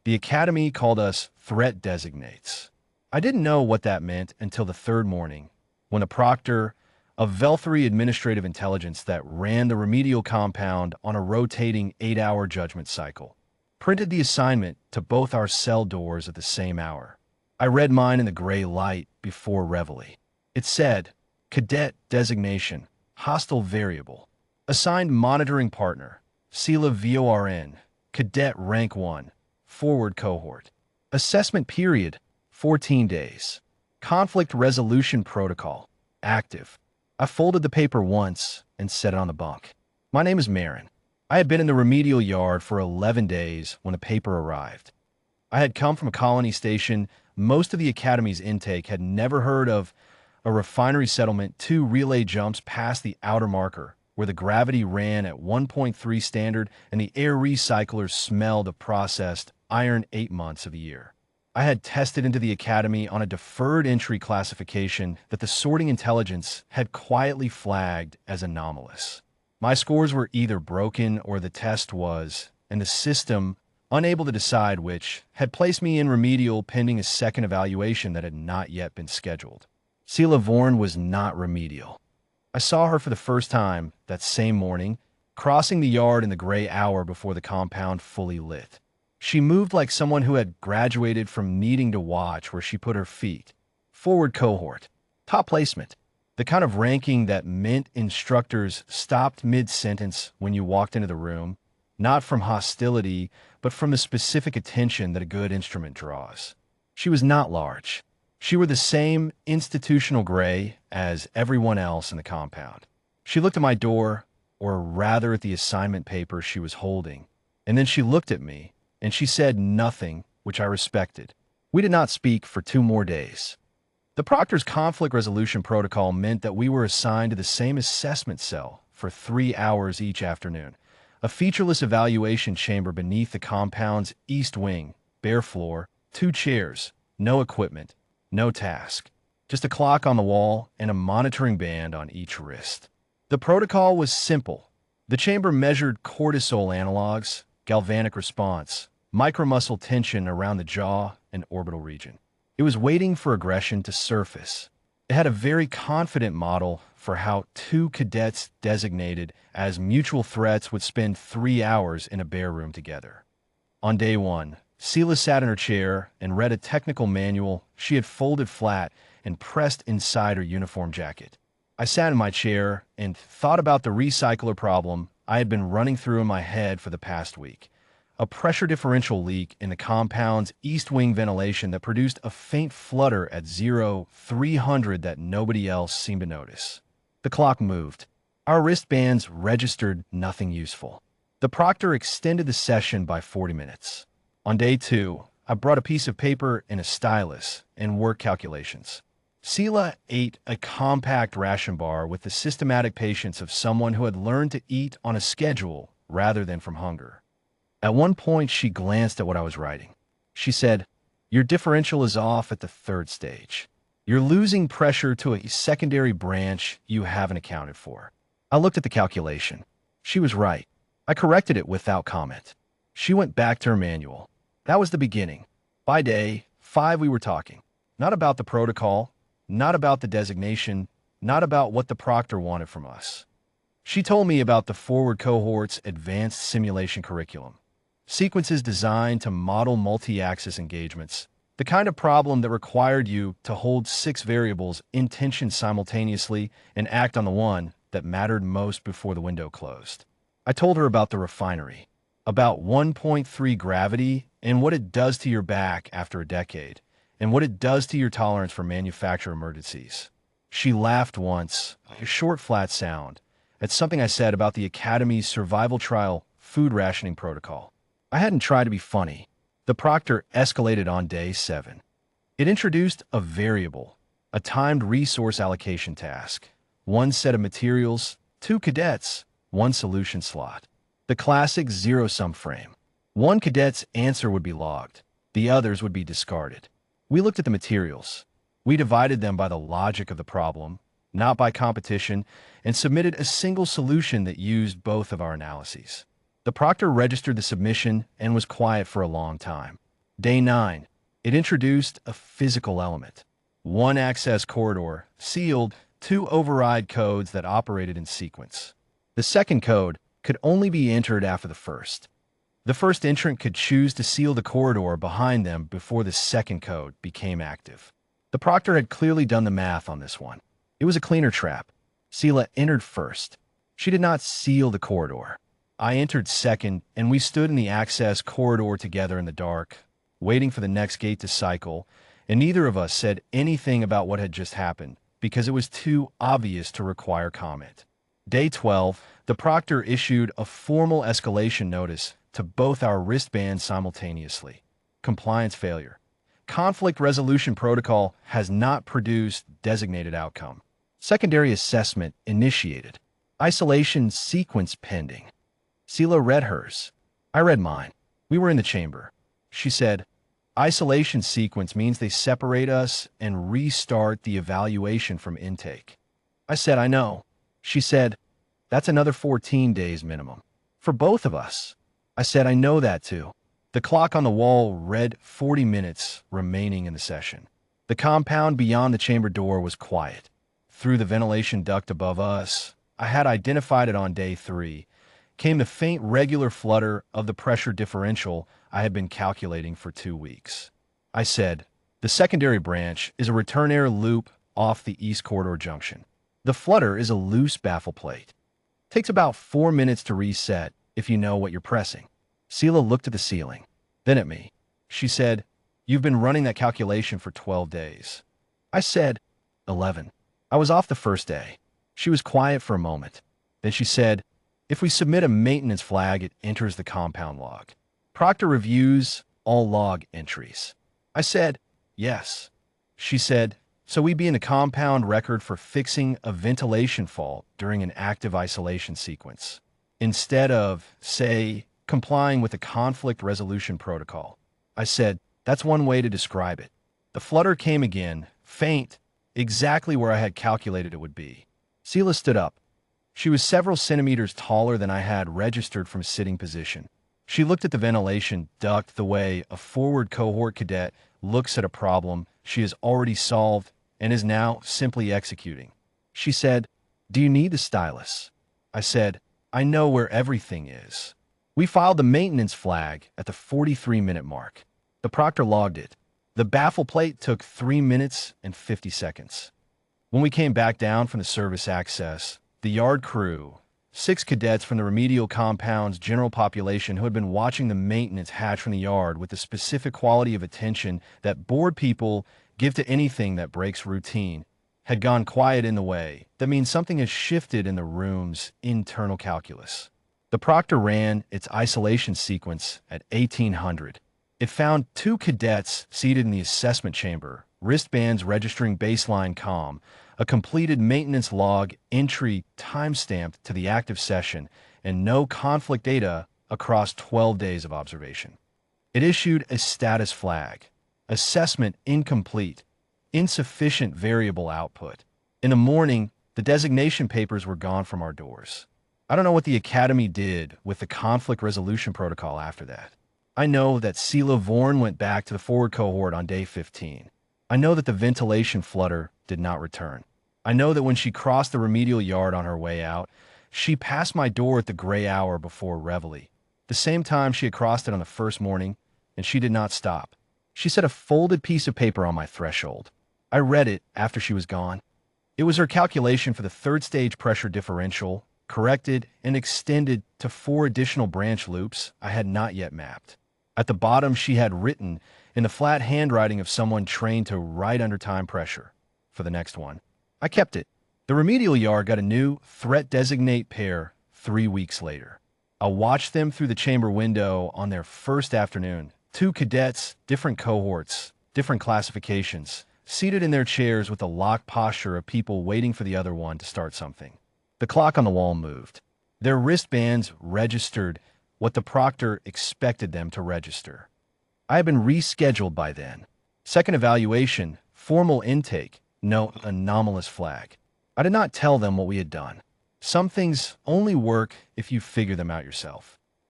The Academy called us threat designates. I didn't know what that meant until the third morning, when a proctor, a Velthary administrative intelligence that ran the remedial compound on a rotating 8-hour judgment cycle, printed the assignment to both our cell doors at the same hour. I read mine in the gray light before reveille. It said, Cadet designation, hostile variable. Assigned monitoring partner, Sela VORN, Cadet rank 1, forward cohort. Assessment period, 14 days. Conflict resolution protocol, active. I folded the paper once and set it on the bunk. My name is Marin. I had been in the remedial yard for 11 days when the paper arrived. I had come from a colony station. Most of the Academy's intake had never heard of a refinery settlement 2 relay jumps past the outer marker, where the gravity ran at 1.3 standard and the air recyclers smelled of processed iron 8 months of the year. I had tested into the Academy on a deferred entry classification that the sorting intelligence had quietly flagged as anomalous. My scores were either broken or the test was, and the system, unable to decide which, had placed me in remedial pending a second evaluation that had not yet been scheduled. Sela Vorn was not remedial. I saw her for the first time that same morning, crossing the yard in the gray hour before the compound fully lit. She moved like someone who had graduated from needing to watch where she put her feet. Forward cohort. Top placement. The kind of ranking that meant instructors stopped mid-sentence when you walked into the room, not from hostility, but from the specific attention that a good instrument draws. She was not large. She wore the same institutional gray as everyone else in the compound. She looked at my door, or rather at the assignment paper she was holding, and then she looked at me, and she said nothing, which I respected. We did not speak for 2 more days. The proctor's conflict resolution protocol meant that we were assigned to the same assessment cell for 3 hours each afternoon, a featureless evaluation chamber beneath the compound's east wing, bare floor, 2 chairs, no equipment, no task, just a clock on the wall and a monitoring band on each wrist. The protocol was simple. The chamber measured cortisol analogs, galvanic response, micromuscle tension around the jaw and orbital region. It was waiting for aggression to surface. It had a very confident model for how 2 cadets designated as mutual threats would spend 3 hours in a bare room together. On day 1, Sela sat in her chair and read a technical manual she had folded flat and pressed inside her uniform jacket. I sat in my chair and thought about the recycler problem I had been running through in my head for the past week. A pressure differential leak in the compound's east wing ventilation that produced a faint flutter at 0300 that nobody else seemed to notice. The clock moved. Our wristbands registered nothing useful. The proctor extended the session by 40 minutes. On day 2, I brought a piece of paper and a stylus and work calculations. Sela ate a compact ration bar with the systematic patience of someone who had learned to eat on a schedule rather than from hunger. At one point, she glanced at what I was writing. She said, "Your differential is off at the 3rd stage. You're losing pressure to a secondary branch you haven't accounted for." I looked at the calculation. She was right. I corrected it without comment. She went back to her manual. That was the beginning. By day 5, we were talking. Not about the protocol, not about the designation, not about what the proctor wanted from us. She told me about the forward cohort's advanced simulation curriculum. Sequences designed to model multi-axis engagements, the kind of problem that required you to hold 6 variables in tension simultaneously and act on the one that mattered most before the window closed. I told her about the refinery, about 1.3 gravity and what it does to your back after a decade, and what it does to your tolerance for manufacturer emergencies. She laughed once, a short flat sound, at something I said about the Academy's survival trial food rationing protocol. I hadn't tried to be funny. The proctor escalated on day 7. It introduced a variable, a timed resource allocation task, 1 set of materials, 2 cadets, 1 solution slot. The classic zero-sum frame. 1 cadet's answer would be logged. The others would be discarded. We looked at the materials. We divided them by the logic of the problem, not by competition, and submitted a single solution that used both of our analyses. The proctor registered the submission and was quiet for a long time. Day 9. It introduced a physical element. One access corridor, sealed, two override codes that operated in sequence. The second code could only be entered after the first. The first entrant could choose to seal the corridor behind them before the second code became active. The proctor had clearly done the math on this one. It was a cleaner trap. Sela entered first. She did not seal the corridor. I entered second, and we stood in the access corridor together in the dark, waiting for the next gate to cycle, and neither of us said anything about what had just happened because it was too obvious to require comment. Day 12, the proctor issued a formal escalation notice to both our wristbands simultaneously. Compliance failure. Conflict resolution protocol has not produced designated outcome. Secondary assessment initiated. Isolation sequence pending. Sela read hers. I read mine. We were in the chamber. She said, isolation sequence means they separate us and restart the evaluation from intake. I said, I know. She said, that's another 14 days minimum. For both of us. I said, I know that too. The clock on the wall read 40 minutes remaining in the session. The compound beyond the chamber door was quiet. Through the ventilation duct above us, I had identified it on day 3, came the faint regular flutter of the pressure differential I had been calculating for 2 weeks. I said, the secondary branch is a return air loop off the east corridor junction. The flutter is a loose baffle plate. Takes about 4 minutes to reset if you know what you're pressing. Sela looked at the ceiling, then at me. She said, you've been running that calculation for 12 days. I said, 11. I was off the first day. She was quiet for a moment. Then she said, if we submit a maintenance flag, it enters the compound log. Proctor reviews all log entries. I said, yes. She said, so we be in the compound record for fixing a ventilation fault during an active isolation sequence, instead of, say, complying with a conflict resolution protocol. I said, that's one way to describe it. The flutter came again, faint, exactly where I had calculated it would be. Sela stood up. She was several centimeters taller than I had registered from sitting position. She looked at the ventilation duct the way a forward cohort cadet looks at a problem she has already solved and is now simply executing. She said, do you need the stylus? I said, I know where everything is. We filed the maintenance flag at the 43-minute mark. The proctor logged it. The baffle plate took 3 minutes and 50 seconds. When we came back down from the service access, the yard crew, 6 cadets from the Remedial compound's general population who had been watching the maintenance hatch from the yard with the specific quality of attention that bored people give to anything that breaks routine, had gone quiet in the way. That means something has shifted in the room's internal calculus. The proctor ran its isolation sequence at 1800. It found 2 cadets seated in the assessment chamber, wristbands registering baseline comm, a completed maintenance log entry time-stamped to the active session, and no conflict data across 12 days of observation. It issued a status flag. Assessment incomplete. Insufficient variable output. In the morning, the designation papers were gone from our doors. I don't know what the Academy did with the conflict resolution protocol after that. I know that Sela Vorn went back to the forward cohort on day 15. I know that the ventilation flutter did not return. I know that when she crossed the remedial yard on her way out, she passed my door at the gray hour before reveille, the same time she had crossed it on the first morning, and she did not stop. She set a folded piece of paper on my threshold. I read it after she was gone. It was her calculation for the third stage pressure differential, corrected and extended to 4 additional branch loops I had not yet mapped. At the bottom, she had written in the flat handwriting of someone trained to write under time pressure for the next one. I kept it. The remedial yard got a new threat designate pair 3 weeks later. I watched them through the chamber window on their first afternoon. 2 cadets, different cohorts, different classifications, seated in their chairs with the locked posture of people waiting for the other one to start something. The clock on the wall moved. Their wristbands registered what the proctor expected them to register. I had been rescheduled by then. Second evaluation, formal intake, no anomalous flag. I did not tell them what we had done. Some things only work if you figure them out yourself.